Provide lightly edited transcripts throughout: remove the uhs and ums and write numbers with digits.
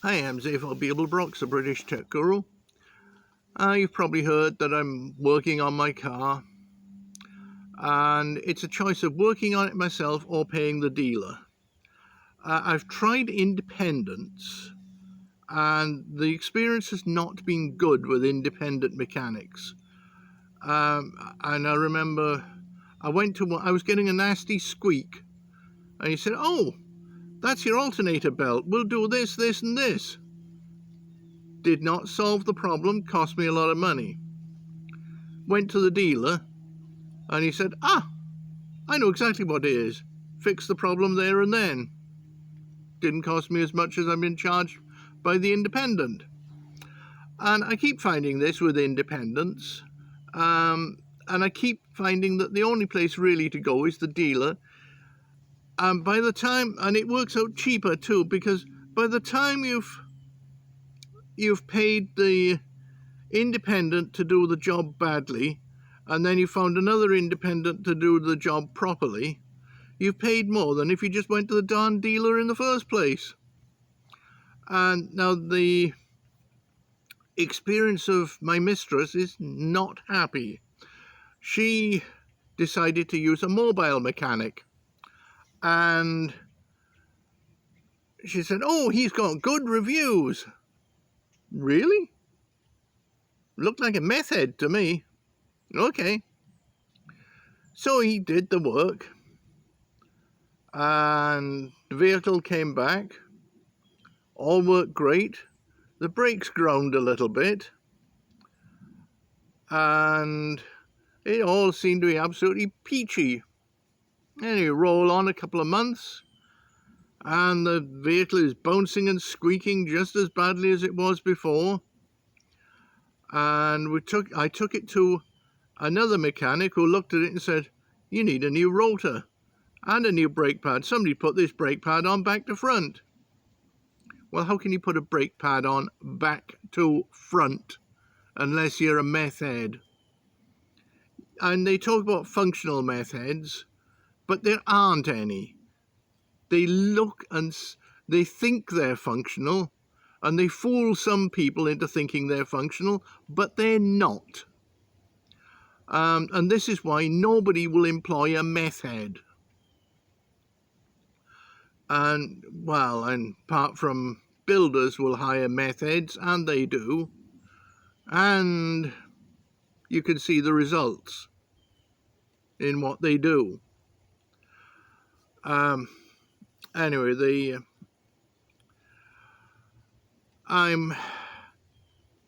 Hi, I'm Zafar Beeblebrox, a British tech guru. You've probably heard that I'm working on my car, and it's a choice of working on it myself or paying the dealer. I've tried independence, and the experience has not been good with independent mechanics. And I remember I was getting a nasty squeak, and he said, "Oh, that's your alternator belt. We'll do this, this, and this." Did not solve the problem, cost me a lot of money. Went to the dealer, and he said, I know exactly what it is. Fix the problem there and then. Didn't cost me as much as I've been charged by the independent. And I keep finding this with independents. And I keep finding that the only place really to go is the dealer. And by the time, and it works out cheaper too, because by the time you've paid the independent to do the job badly, and then you found another independent to do the job properly, you've paid more than if you just went to the darn dealer in the first place. And now the experience of my mistress is not happy. She decided to use a mobile mechanic, and she said, "Oh, he's got good reviews." Really? Looked like a meth head to me. Okay. So he did the work, and the vehicle came back. All worked great. The brakes groaned a little bit, and it all seemed to be absolutely peachy. And you roll on a couple of months, and the vehicle is bouncing and squeaking just as badly as it was before. And I took it to another mechanic who looked at it and said, "You need a new rotor and a new brake pad. Somebody put this brake pad on back to front." Well, how can you put a brake pad on back to front unless you're a meth head? And they talk about functional meth heads, but there aren't any. They look and they think they're functional, and they fool some people into thinking they're functional, but they're not. And this is why nobody will employ a meth head. And, well, and apart from builders will hire meth heads, and they do, and you can see the results in what they do. Anyway, I'm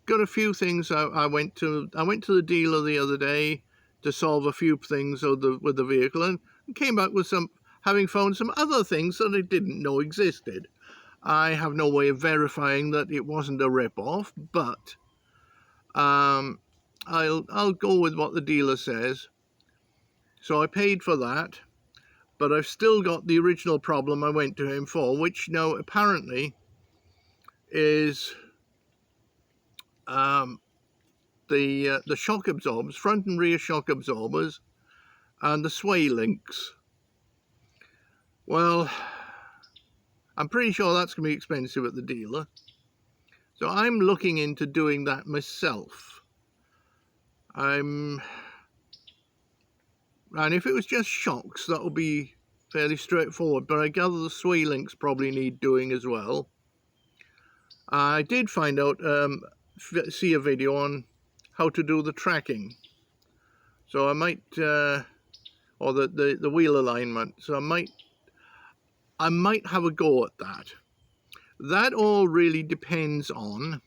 got a few things. I went to the dealer the other day to solve a few things with the vehicle, and came back with having found some other things that I didn't know existed. I have no way of verifying that it wasn't a rip-off, but I'll go with what the dealer says. So I paid for that, but I've still got the original problem I went to him for, which now apparently is the shock absorbers, front and rear shock absorbers, and the sway links. Well, I'm pretty sure that's going to be expensive at the dealer, so I'm looking into doing that myself. And if it was just shocks, that would be fairly straightforward, but I gather the sway links probably need doing as well. I did find out, see a video on how to do the tracking, so I might, or the wheel alignment, so I might have a go at that. That all really depends on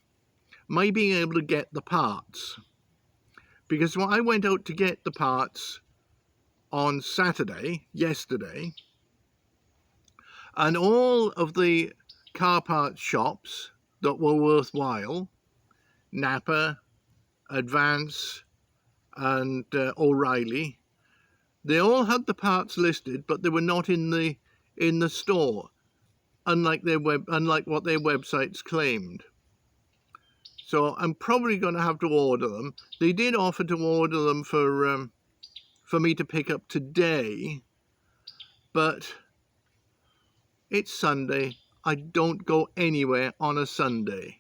my being able to get the parts, because when I went out to get the parts on yesterday, and all of the car parts shops that were worthwhile, Napa, Advance, and O'Reilly, they all had the parts listed, but they were not in the store, unlike what their websites claimed. So I'm probably going to have to order them. They did offer to order them for me to pick up today, but it's Sunday. I don't go anywhere on a Sunday.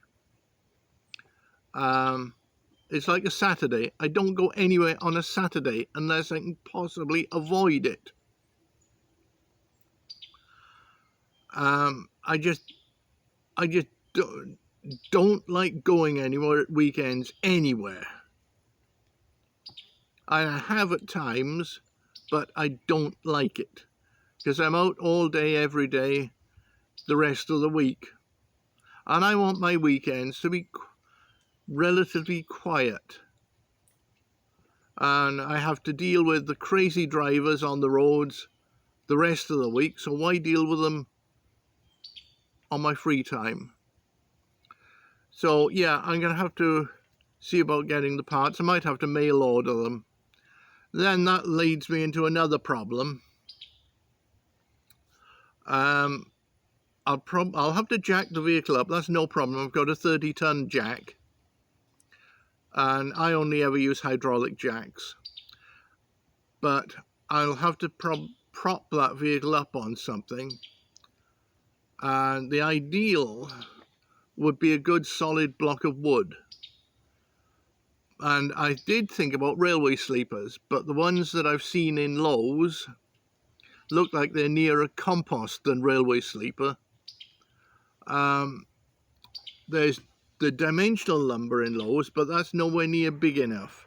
It's like a Saturday. I don't go anywhere on a Saturday unless I can possibly avoid it. I just don't like going anywhere at weekends anywhere. I have at times, but I don't like it because I'm out all day, every day, the rest of the week. And I want my weekends to be relatively quiet. And I have to deal with the crazy drivers on the roads the rest of the week, so why deal with them on my free time? So yeah, I'm going to have to see about getting the parts. I might have to mail order them. Then that leads me into another problem. I'll have to jack the vehicle up. That's no problem. I've got a 30-ton jack, and I only ever use hydraulic jacks. But I'll have to prop that vehicle up on something, and the ideal would be a good solid block of wood. And I did think about railway sleepers, but the ones that I've seen in Lowe's look like they're nearer compost than railway sleeper. There's the dimensional lumber in Lowe's, but that's nowhere near big enough.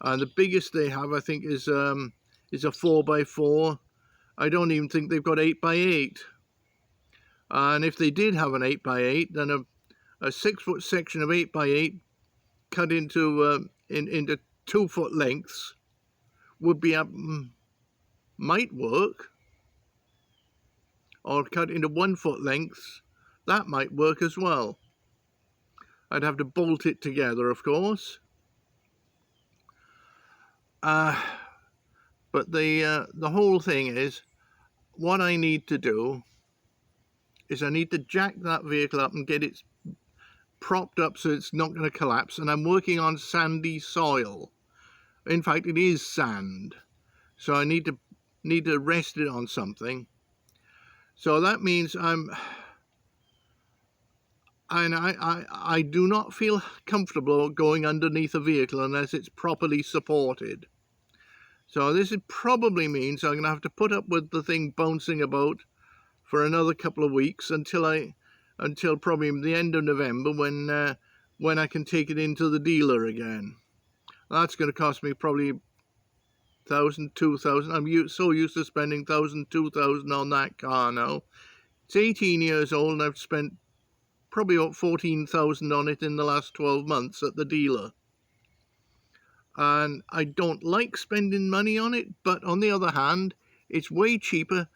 And the biggest they have, I think, is a 4x4. I don't even think they've got 8x8. And if they did have an 8x8, then a 6-foot section of 8x8 cut into 2-foot lengths would be might work. Or cut into 1-foot lengths, that might work as well. I'd have to bolt it together, of course. But the whole thing is, what I need to do is I need to jack that vehicle up and get it propped up so it's not going to collapse. And I'm working on sandy soil. In fact, it is sand. So I need to rest it on something. So that means I do not feel comfortable going underneath a vehicle unless it's properly supported. So this probably means I'm going to have to put up with the thing bouncing about for another couple of weeks until probably the end of November when I can take it into the dealer again. That's going to cost me probably $1,000, $2,000. I'm so used to spending $1,000, $2,000 on that car now. It's 18 years old and I've spent probably about $14,000 on it in the last 12 months at the dealer. And I don't like spending money on it, but on the other hand, it's way cheaper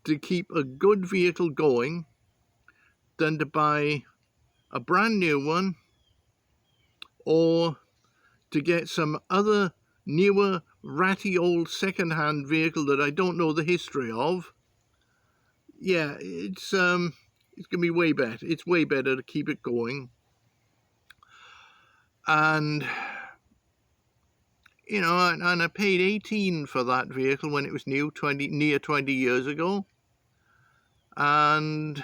to keep a good vehicle going than to buy a brand new one or to get some other newer, ratty old second-hand vehicle that I don't know the history of. Yeah, it's going to be way better. It's way better to keep it going. And you know, and I paid $18 for that vehicle when it was new, near 20 years ago. And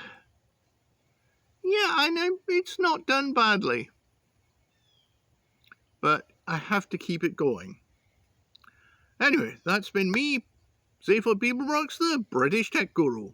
yeah, I know it's not done badly, but I have to keep it going. Anyway, that's been me, Zayford Beeblebrox, the British Tech Guru.